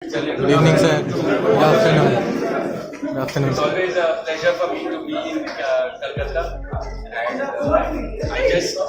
Good evening, sir. Good afternoon. Good afternoon, It's sir. always a pleasure for me to be in Calcutta, and I just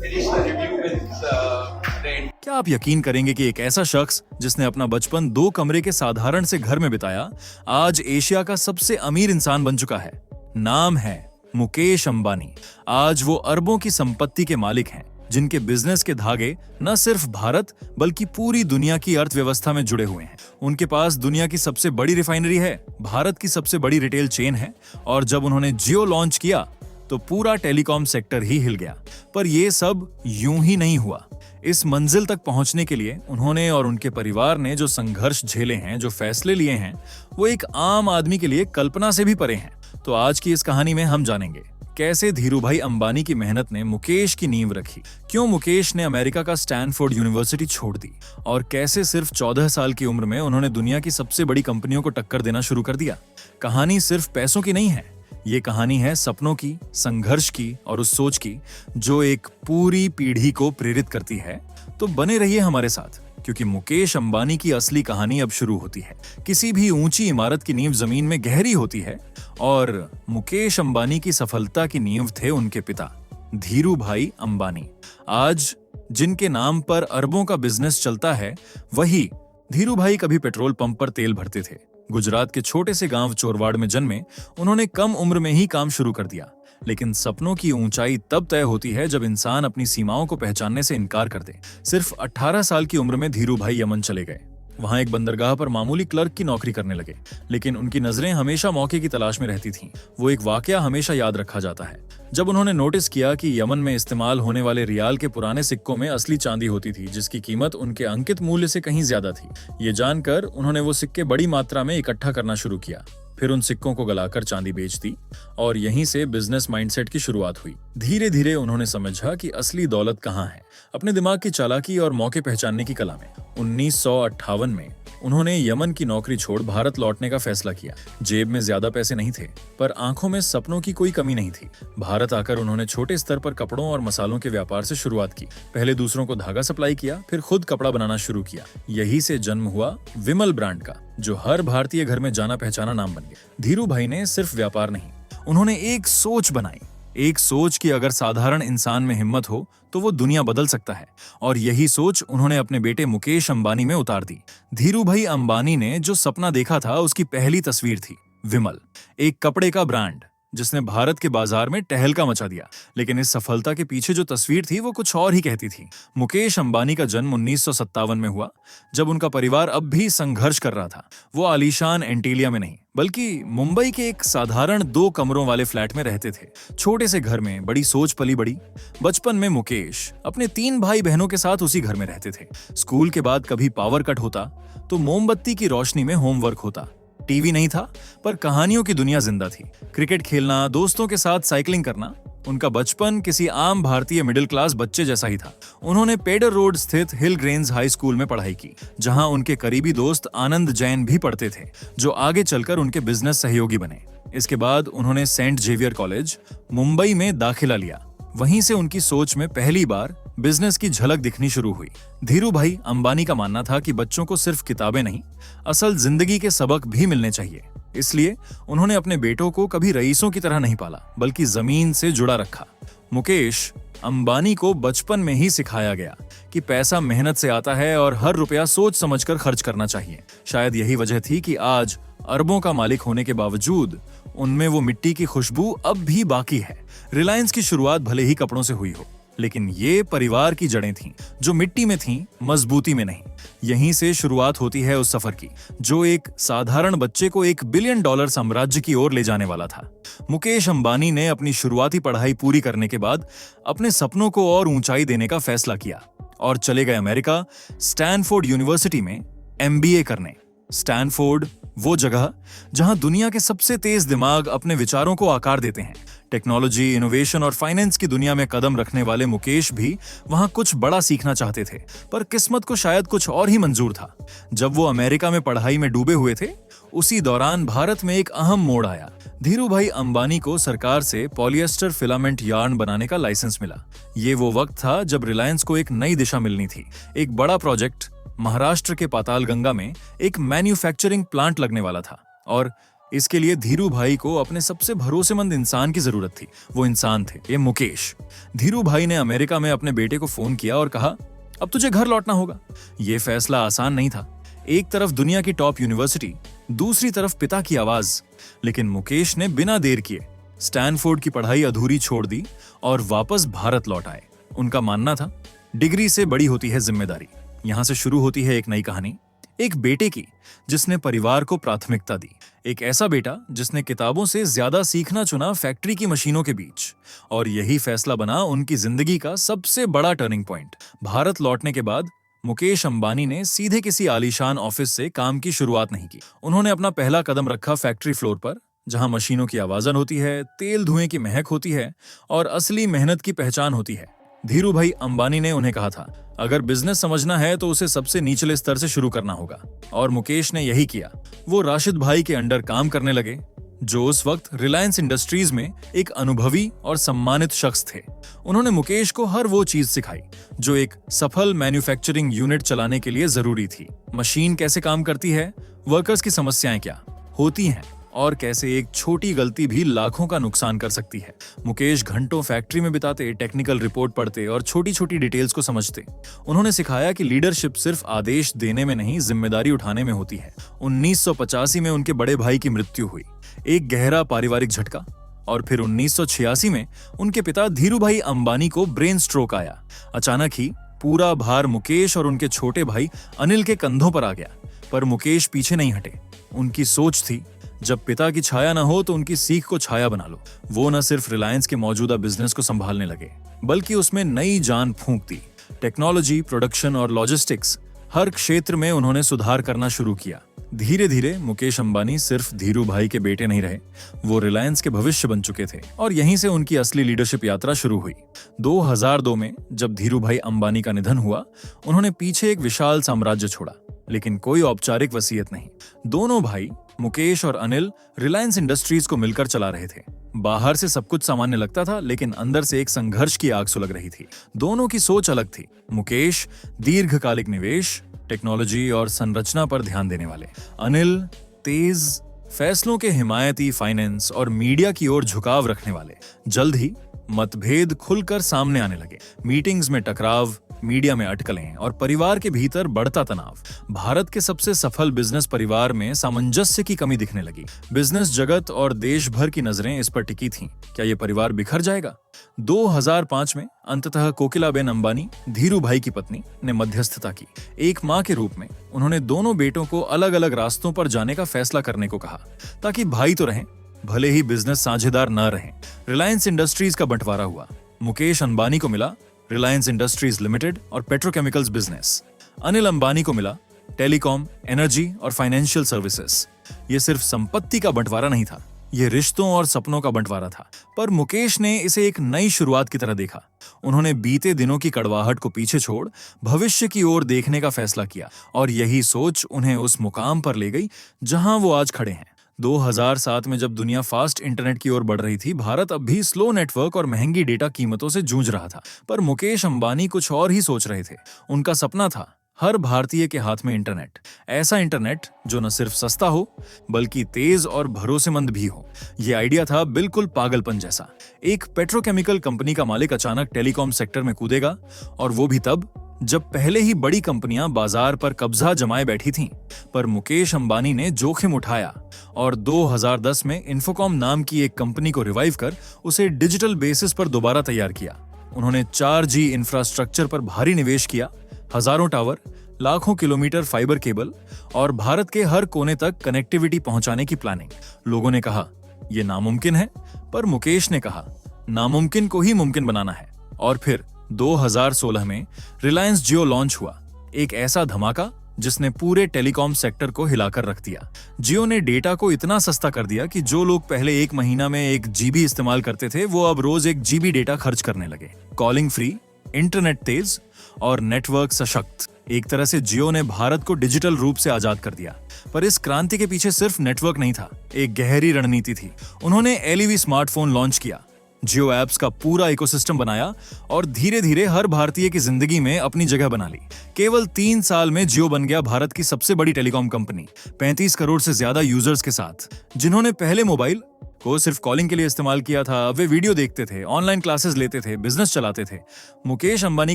finished the review with the. क्या आप यकीन करेंगे कि एक ऐसा शख्स जिसने अपना बचपन 2 कमरे के साधारण से घर में बिताया, आज एशिया का सबसे अमीर इंसान बन चुका है। नाम है मुकेश अंबानी। आज वो अरबों की संपत्ति के मालिक हैं, जिनके बिजनेस के धागे न सिर्फ भारत बल्कि पूरी दुनिया की अर्थव्यवस्था में जुड़े हुए हैं। उनके पास दुनिया की सबसे बड़ी रिफाइनरी है, भारत की सबसे बड़ी रिटेल चेन है, और जब उन्होंने जियो लॉन्च किया तो पूरा टेलीकॉम सेक्टर ही हिल गया। पर यह सब यूं ही नहीं हुआ। इस मंजिल तक पहुंचने के लिए उन्होंने और उनके परिवार ने जो संघर्ष झेले हैं, जो फैसले लिए हैं, वो एक आम आदमी के लिए कल्पना से भी परे हैं। तो आज की इस कहानी में हम जानेंगे कैसे धीरूभाई अंबानी की मेहनत ने मुकेश की नींव रखी, क्यों मुकेश ने अमेरिका का स्टैनफोर्ड यूनिवर्सिटी छोड़ दी, और कैसे सिर्फ 14 साल की उम्र में उन्होंने दुनिया की सबसे बड़ी कंपनियों को टक्कर देना शुरू कर दिया। कहानी सिर्फ पैसों की नहीं है, ये कहानी है सपनों की, संघर्ष की और उस सोच की जो एक पूरी पीढ़ी को प्रेरित करती है। तो बने रहिए हमारे साथ, क्योंकि मुकेश अंबानी की असली कहानी अब शुरू होती है। किसी भी ऊंची इमारत की नींव जमीन में गहरी होती है, और मुकेश अंबानी की सफलता की नींव थे उनके पिता धीरूभाई अंबानी। आज जिनके नाम पर अरबों का बिजनेस चलता है, वही धीरूभाई कभी पेट्रोल पंप पर तेल भरते थे। गुजरात के छोटे से गांव चोरवाड़ में जन्मे उन्होंने कम उम्र में ही काम शुरू कर दिया। लेकिन सपनों की ऊंचाई तब तय होती है जब इंसान अपनी सीमाओं को पहचानने से इनकार कर दे। सिर्फ 18 साल की उम्र में धीरूभाई यमन चले गए। वहां एक बंदरगाह पर मामूली क्लर्क की नौकरी करने लगे, लेकिन उनकी नजरें हमेशा मौके की तलाश में रहती थीं। वो एक वाकया हमेशा याद रखा जाता है, जब उन्होंने नोटिस किया कि यमन में इस्तेमाल होने वाले रियाल के पुराने सिक्कों में असली चांदी होती थी, जिसकी कीमत उनके अंकित मूल्य से कहीं ज्यादा थी। ये जानकर उन्होंने वो सिक्के बड़ी मात्रा में इकट्ठा करना शुरू किया, फिर उन सिक्कों को गलाकर चांदी बेच दी, और यहीं से बिजनेस माइंडसेट की शुरुआत हुई। धीरे धीरे उन्होंने समझा कि असली दौलत कहाँ है, अपने दिमाग की चालाकी और मौके पहचानने की कला में। 1958 में उन्होंने यमन की नौकरी छोड़ भारत लौटने का फैसला किया। जेब में ज्यादा पैसे नहीं थे, पर आंखों में सपनों की कोई कमी नहीं थी। भारत आकर उन्होंने छोटे स्तर पर कपड़ों और मसालों के व्यापार से शुरुआत की। पहले दूसरों को धागा सप्लाई किया, फिर खुद कपड़ा बनाना शुरू किया। यही से जन्म हुआ विमल ब्रांड का, जो हर भारतीय घर में जाना पहचाना नाम बन गया। धीरूभाई ने सिर्फ व्यापार नहीं, उन्होंने एक सोच बनाई, एक सोच कि अगर साधारण इंसान में हिम्मत हो तो वो दुनिया बदल सकता है। और यही सोच उन्होंने अपने बेटे मुकेश अंबानी में उतार दी। धीरूभाई अंबानी ने जो सपना देखा था, उसकी पहली तस्वीर थी विमल, एक कपड़े का ब्रांड जिसने भारत के बाजार में टहलका मचा दिया। लेकिन इस सफलता के पीछे जो तस्वीर थी, वो कुछ और ही कहती थी। मुकेश अंबानी का जन्म 1957 में हुआ, जब उनका परिवार अब भी संघर्ष कर रहा था। वो आलीशान एंटीलिया में नहीं, बल्कि मुंबई के एक साधारण 2 कमरों वाले फ्लैट में रहते थे। छोटे से घर में बड़ी सोच पली बड़ी। बचपन में मुकेश अपने 3 भाई बहनों के साथ उसी घर में रहते थे। स्कूल के बाद कभी पावर कट होता तो मोमबत्ती की रोशनी में होमवर्क होता। टीवी नहीं था, पर कहानियों की दुनिया जिंदा थी। क्रिकेट खेलना, दोस्तों के साथ साइकिलिंग करना, उनका बचपन किसी आम भारतीय मिडिल क्लास बच्चे जैसा ही था। उन्होंने पेडर रोड स्थित हिल ग्रेन्स हाई स्कूल में पढ़ाई की, जहां उनके करीबी दोस्त आनंद जैन भी पढ़ते थे, जो आगे चलकर उनके बिजनेस सहयोगी बने। इसके बाद उन्होंने सेंट जेवियर कॉलेज मुंबई में दाखिला लिया। वहीं से उनकी सोच में पहली बार बिजनेस की झलक दिखनी शुरू हुई। धीरूभाई अंबानी का मानना था कि बच्चों को सिर्फ किताबें नहीं, असल जिंदगी के सबक भी मिलने चाहिए। इसलिए उन्होंने अपने बेटों को कभी रईसों की तरह नहीं पाला, बल्कि जमीन से जुड़ा रखा। मुकेश अंबानी को बचपन में ही सिखाया गया कि पैसा मेहनत से आता है और हर रुपया सोच समझकर खर्च करना चाहिए। शायद यही वजह थी कि आज अरबों का मालिक होने के बावजूद उनमें वो मिट्टी की खुशबू अब भी बाकी है। रिलायंस की शुरुआत भले ही कपड़ों से हुई हो, लेकिन ये परिवार की जड़ें थीं, जो मिट्टी में थीं, मजबूती में नहीं। यहीं से शुरुआत होती है उस सफर की, जो एक साधारण बच्चे को $1 बिलियन साम्राज्य की ओर ले जाने वाला था। मुकेश अंबानी ने अपनी शुरुआती पढ़ाई पूरी करने के बाद अपने सपनों को और ऊंचाई देने का फैसला किया और चले गए अमेरिका, स्टैनफोर्ड यूनिवर्सिटी में MBA करने। स्टैनफोर्ड वो जगह जहां दुनिया के सबसे तेज दिमाग अपने विचारों को आकार देते हैं। टेक्नोलॉजी, इनोवेशन और फाइनेंस की दुनिया में कदम रखने वाले मुकेश भी वहां कुछ बड़ा सीखना चाहते थे, पर किस्मत को शायद कुछ और ही मंजूर था। जब वो अमेरिका में पढ़ाई में डूबे हुए थे, उसी दौरान भारत में एक अहम मोड़ आया। धीरू भाई अंबानी को सरकार से पॉलिएस्टर फिलामेंट यार्न बनाने का लाइसेंस मिला। ये वो वक्त था जब रिलायंस को एक नई दिशा मिलनी थी। एक बड़ा प्रोजेक्ट महाराष्ट्र के पातालगंगा में एक मैन्युफैक्चरिंग प्लांट लगने वाला था और इसके लिए धीरू भाई को अपने सबसे भरोसेमंद इंसान की जरूरत थी। वो इंसान थे ये मुकेश। धीरू भाई ने अमेरिका में अपने बेटे को फोन किया और कहा, अब तुझे घर लौटना होगा। ये फैसला आसान नहीं था। एक तरफ दुनिया की टॉप यूनिवर्सिटी, दूसरी तरफ पिता की आवाज। लेकिन मुकेश ने बिना देर किए स्टैनफोर्ड की पढ़ाई अधूरी छोड़ दी और वापस भारत लौट आए। उनका मानना था, डिग्री से बड़ी होती है जिम्मेदारी। यहां से शुरू होती है एक नई कहानी, एक बेटे की जिसने परिवार को प्राथमिकता दी, एक ऐसा बेटा जिसने किताबों से ज्यादा सीखना चुना फैक्ट्री की मशीनों के बीच। और यही फैसला बना उनकी जिंदगी का सबसे बड़ा टर्निंग पॉइंट। भारत लौटने के बाद मुकेश अंबानी ने सीधे किसी आलीशान ऑफिस से काम की शुरुआत नहीं की। उन्होंने अपना पहला कदम रखा फैक्ट्री फ्लोर पर, जहां मशीनों की आवाजन होती है, तेल धुएं की महक होती है और असली मेहनत की पहचान होती है। धीरू भाई अंबानी ने उन्हें कहा था, अगर बिजनेस समझना है तो उसे सबसे निचले स्तर से शुरू करना होगा। और मुकेश ने यही किया। वो राशिद भाई के अंडर काम करने लगे, जो उस वक्त रिलायंस इंडस्ट्रीज में एक अनुभवी और सम्मानित शख्स थे। उन्होंने मुकेश को हर वो चीज सिखाई जो एक सफल मैन्युफैक्चरिंग यूनिट चलाने के लिए जरूरी थी। मशीन कैसे काम करती है, वर्कर्स की समस्याएं क्या होती हैं और कैसे एक छोटी गलती भी लाखों का नुकसान कर सकती है। मुकेश घंटों फैक्ट्री में बिताते, टेक्निकल रिपोर्ट पढ़ते और छोटी छोटी डिटेल्स को समझते। उन्होंने सिखाया कि लीडरशिप सिर्फ आदेश देने में नहीं, जिम्मेदारी उठाने में होती है। 1985 में उनके बड़े भाई की मृत्यु हुई, एक गहरा पारिवारिक झटका। और फिर 1986 में उनके पिता धीरू भाई अंबानी को ब्रेन स्ट्रोक आया। अचानक ही पूरा भार मुकेश और उनके छोटे भाई अनिल के कंधों पर आ गया। पर मुकेश पीछे नहीं हटे। उनकी सोच थी, जब पिता की छाया ना हो तो उनकी सीख को छाया बना लो। वो न सिर्फ रिलायंस के मौजूदा बिजनेस को संभालने लगे, बल्कि उसमें नई जान फूंक दी। टेक्नोलॉजी, प्रोडक्शन और लॉजिस्टिक्स, हर क्षेत्र में उन्होंने सुधार करना शुरू किया। धीरे धीरे मुकेश अंबानी सिर्फ धीरू भाई के बेटे नहीं रहे, वो रिलायंस के भविष्य बन चुके थे। और यहीं से उनकी असली लीडरशिप यात्रा शुरू हुई। 2002 में जब धीरू भाई अंबानी का निधन हुआ, उन्होंने पीछे एक विशाल साम्राज्य छोड़ा, लेकिन कोई औपचारिक वसीयत नहीं। दोनों भाई मुकेश और अनिल रिलायंस इंडस्ट्रीज को मिलकर चला रहे थे। बाहर से सब कुछ सामान्य लगता था, लेकिन अंदर से एक संघर्ष की आग सुलग रही थी। दोनों की सोच अलग थी। मुकेश दीर्घकालिक निवेश, टेक्नोलॉजी और संरचना पर ध्यान देने वाले, अनिल तेज फैसलों के हिमायती, फाइनेंस और मीडिया की ओर झुकाव रखने वाले। जल्द ही मतभेद खुलकर सामने आने लगे। मीटिंग्स में टकराव, मीडिया में अटकलें और परिवार के भीतर बढ़ता तनाव। भारत के सबसे सफल बिजनेस परिवार में सामंजस्य की कमी दिखने लगी। बिजनेस जगत और देश भर की नजरें इस पर टिकी थीं। क्या ये परिवार बिखर जाएगा? 2005 में अंततः कोकिलाबेन अंबानी, धीरू भाई की पत्नी, ने मध्यस्थता की। एक मां के रूप में उन्होंने दोनों बेटों को अलग अलग रास्तों पर जाने का फैसला करने को कहा, ताकि भाई तो रहें, भले ही बिजनेस साझेदार न रहें। रिलायंस इंडस्ट्रीज का बंटवारा हुआ। मुकेश अंबानी को मिला रिलायंस इंडस्ट्रीज लिमिटेड और पेट्रोकेमिकल्स बिजनेस। अनिल अंबानी को मिला टेलीकॉम, एनर्जी और फाइनेंशियल सर्विसेज। ये सिर्फ संपत्ति का बंटवारा नहीं था, ये रिश्तों और सपनों का बंटवारा था। पर मुकेश ने इसे एक नई शुरुआत की तरह देखा। उन्होंने बीते दिनों की कड़वाहट को पीछे छोड़ भविष्य की ओर देखने का फैसला किया, और यही सोच उन्हें उस मुकाम पर ले गई जहां वो आज खड़े हैं। 2007 में जब दुनिया फास्ट इंटरनेट की ओर बढ़ रही थी, भारत अब भी स्लो नेटवर्क और महंगी डेटा कीमतों से जूझ रहा था। पर मुकेश अंबानी कुछ और ही सोच रहे थे। उनका सपना था हर भारतीय के हाथ में इंटरनेट, ऐसा इंटरनेट जो न सिर्फ सस्ता हो बल्कि तेज और भरोसेमंद भी हो। यह आइडिया था बिल्कुल पागलपन जैसा। एक पेट्रोकेमिकल कंपनी का मालिक अचानक टेलीकॉम सेक्टर में कूदेगा, और वो भी तब जब पहले ही बड़ी कंपनियां बाजार पर कब्जा जमाए बैठी थीं। पर मुकेश अंबानी ने जोखिम उठाया और 2010 में इन्फोकॉम नाम की एक कंपनी को रिवाइव कर उसे डिजिटल बेसिस पर दोबारा तैयार किया। उन्होंने 4G इंफ्रास्ट्रक्चर पर भारी निवेश किया, हजारों टावर, लाखों किलोमीटर फाइबर केबल और भारत के हर कोने तक कनेक्टिविटी पहुंचाने की प्लानिंग। लोगों ने कहा यह नामुमकिन है, पर मुकेश ने कहा नामुमकिन को ही मुमकिन बनाना है। और फिर 2016 में रिलायंस जियो लॉन्च हुआ, एक ऐसा धमाका जिसने पूरे टेलीकॉम सेक्टर को हिलाकर रख दिया। जियो ने डेटा को इतना सस्ता कर दिया कि जो लोग पहले एक महीना में 1 GB इस्तेमाल करते थे, वो अब रोज 1 GB डेटा खर्च करने लगे। कॉलिंग फ्री, इंटरनेट तेज और नेटवर्क सशक्त। एक तरह से जियो ने भारत को डिजिटल रूप से आजाद कर दिया। पर इस क्रांति के पीछे सिर्फ नेटवर्क नहीं था, एक गहरी रणनीति थी। उन्होंने LEV स्मार्टफोन लॉन्च किया, जियो ऐप्स का पूरा इकोसिस्टम बनाया और धीरे धीरे हर भारतीय की जिंदगी में अपनी जगह बना ली। केवल 3 साल में जियो बन गया भारत की सबसे बड़ी टेलीकॉम कंपनी, 35 करोड़ से ज्यादा यूजर्स के साथ। जिन्होंने पहले मोबाइल को सिर्फ कॉलिंग के लिए इस्तेमाल किया था, वे वीडियो देखते थे, ऑनलाइन क्लासेस लेते थे, बिजनेस चलाते थे। मुकेश अंबानी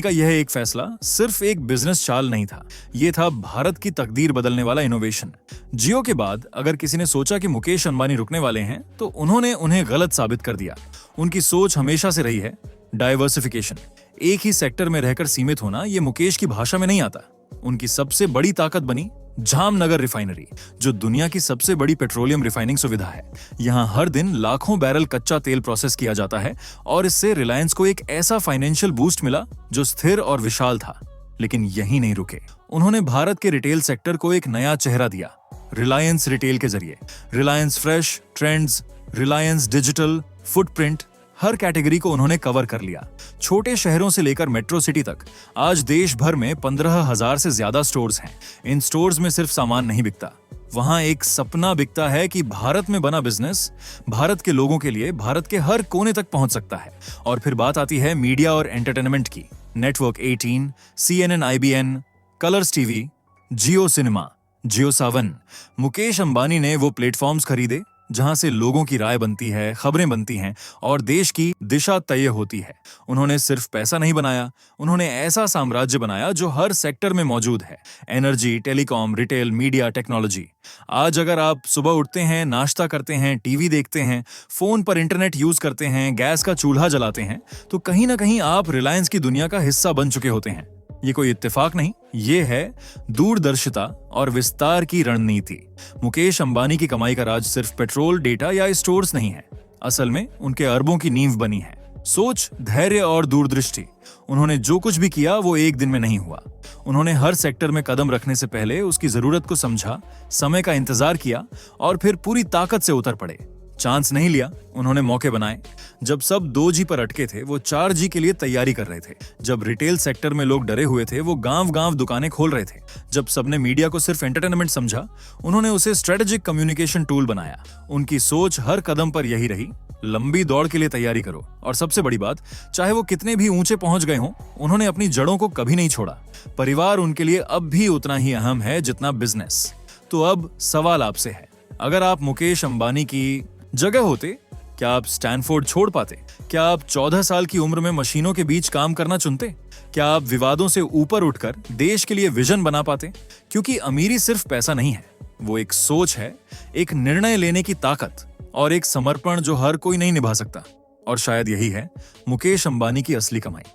का यह एक फैसला सिर्फ एक बिजनेस चाल नहीं था, यह था भारत की तकदीर बदलने वाला इनोवेशन। जियो के बाद अगर किसी ने सोचा कि मुकेश अंबानी रुकने वाले हैं, तो उन्होंने उन्हें गलत साबित कर दिया। उनकी सोच हमेशा से रही है डाइवर्सिफिकेशन। एक ही सेक्टर में रहकर सीमित होना, यह मुकेश की भाषा में नहीं आता। उनकी सबसे बड़ी ताकत बनी जामनगर रिफाइनरी, जो दुनिया की सबसे बड़ी पेट्रोलियम रिफाइनिंग सुविधा है। यहाँ हर दिन लाखों बैरल कच्चा तेल प्रोसेस किया जाता है और इससे रिलायंस को एक ऐसा फाइनेंशियल बूस्ट मिला जो स्थिर और विशाल था। लेकिन यहीं नहीं रुके, उन्होंने भारत के रिटेल सेक्टर को एक नया चेहरा दिया, रिलायंस रिटेल के जरिए। Reliance Fresh, Trends, Reliance Digital, footprint, हर कैटेगरी को उन्होंने कवर कर लिया। छोटे शहरों से लेकर मेट्रो सिटी तक आज देश भर में 15,000 से ज्यादा स्टोर्स हैं। इन स्टोर्स में सिर्फ सामान नहीं बिकता, वहां एक सपना बिकता है कि भारत में बना बिजनेस भारत के लोगों के लिए भारत के हर कोने तक पहुंच सकता है। और फिर बात आती है मीडिया और एंटरटेनमेंट की। Network 18, CNN, IBN, Colors TV, Jio cinema, Jio Saavn. Mukesh Ambani ने वो प्लेटफॉर्म्स खरीदे जहां से लोगों की राय बनती है, खबरें बनती हैं और देश की दिशा तय होती है। उन्होंने सिर्फ पैसा नहीं बनाया, उन्होंने ऐसा साम्राज्य बनाया जो हर सेक्टर में मौजूद है। Energy, telecom, retail, media, technology. आज अगर आप सुबह उठते हैं, नाश्ता करते हैं, टीवी देखते हैं, फोन पर इंटरनेट यूज करते हैं, गैस का चूल्हा जलाते हैं, तो कहीं ना कहीं आप रिलायंस की दुनिया का हिस्सा बन चुके होते हैं। ये कोई इत्तेफाक नहीं, ये है दूरदर्शिता और विस्तार की रणनीति। मुकेश अंबानी की कमाई का राज सिर्फ पेट्रोल, डेटा या स्टोर्स नहीं है, असल में उनके अरबों की नींव बनी है। सोच, धैर्य और दूरदृष्टि। उन्होंने जो कुछ भी किया वो एक दिन में नहीं हुआ। उन्होंने हर सेक्टर में कदम रखने से पहले उसकी जरूरत को समझा, समय का इंतजार किया और फिर पूरी ताकत से उतर पड़े। चांस नहीं लिया, उन्होंने मौके बनाए। जब सब 2G पर अटके थे, वो 4G के लिए तैयारी कर रहे थे। जब रिटेल सेक्टर में लोग डरे हुए थे, वो गांव-गांव दुकानें खोल रहे थे। जब सबने मीडिया को सिर्फ एंटरटेनमेंट समझा, उन्होंने उसे स्ट्रेटेजिक कम्युनिकेशन टूल बनाया। उनकी सोच हर कदम पर यही रही, लंबी दौड़ के लिए तैयारी करो। और सबसे बड़ी बात, चाहे वो कितने भी ऊंचे पहुंच गए हों, उन्होंने अपनी जड़ों को कभी नहीं छोड़ा। परिवार उनके लिए अब भी उतना ही अहम है जितना बिजनेस। तो अब सवाल आपसे है, अगर आप मुकेश अंबानी की जगह होते, क्या आप स्टैनफोर्ड छोड़ पाते? क्या आप 14 साल की उम्र में मशीनों के बीच काम करना चुनते? क्या आप विवादों से ऊपर उठकर देश के लिए विजन बना पाते? क्योंकि अमीरी सिर्फ पैसा नहीं है, वो एक सोच है, एक निर्णय लेने की ताकत और एक समर्पण जो हर कोई नहीं निभा सकता। और शायद यही है मुकेश अंबानी की असली कमाई।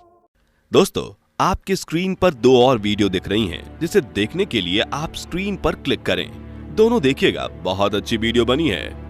दोस्तों, आपके स्क्रीन पर 2 और वीडियो दिख रही हैं, जिसे देखने के लिए आप स्क्रीन पर क्लिक करें। दोनों देखिएगा, बहुत अच्छी वीडियो बनी है।